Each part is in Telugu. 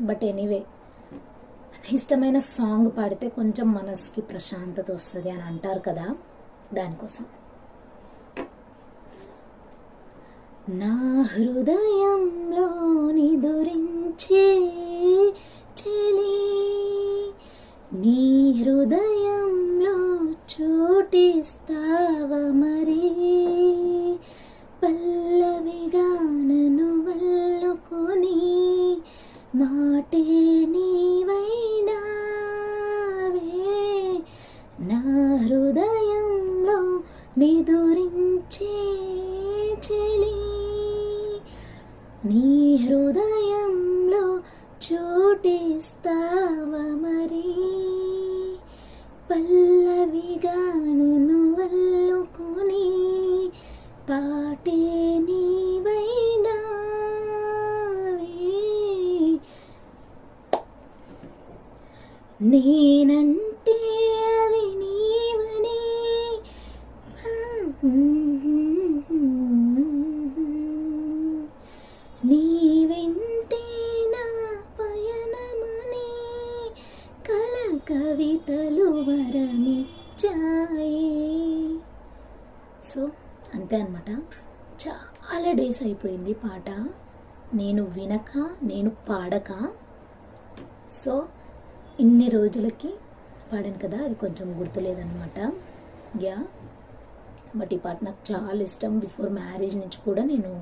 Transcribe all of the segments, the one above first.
బట్ ఎనీవే ఇష్టమైన సాంగ్ పాడితే కొంచెం మనసుకి ప్రశాంతత వస్తుంది అని అంటారు కదా, దానికోసం. నా హృదయంలోని దురించే చెలి, నీ హృదయంలో చోటిస్తావ మరి, పల్లవిగా నన్ను వల్లుకొని మాటే నీవైనావే, నా హృదయంలో నిదురించే చెలి, నీ హృదయంలో చోటిస్తావ మరి, పల్లవిగా నన్ను వల్లుకొని పాటే నీవైనావే, నేనంటే అది నీవని నీ వెంటే నా పయనమని కల కవితలు వరమిచ్చాయి. సో అంతే అనమాట. చాలా డేస్ అయిపోయింది పాట నేను వినక, నేను పాడక. సో ఇన్ని రోజులకి పాడాను కదా, అది కొంచెం గుర్తులేదన్నమాట. యా, బట్ ఈ పాట నాకు చాలా ఇష్టం. బిఫోర్ మ్యారేజ్ నుంచి కూడా నేను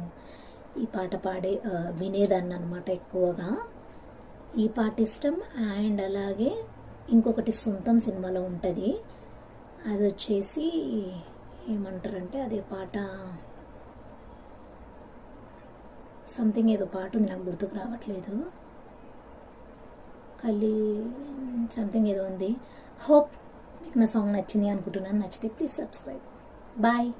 ఈ పాట వినేదాన్ని అనమాట ఎక్కువగా. ఈ పాట ఇష్టం. అండ్ అలాగే ఇంకొకటి సొంతం సినిమాలో ఉంటుంది, అది వచ్చేసి ఏమంటారంటే అదే పాట సంథింగ్ ఏదో పాట ఉంది, నాకు గుర్తుకు రావట్లేదు. సంథింగ్ ఏదో ఉంది. హోప్ మీకు నా సాంగ్ నచ్చింది అనుకుంటున్నాను. నచ్చితే ప్లీజ్ సబ్స్క్రైబ్. బాయ్.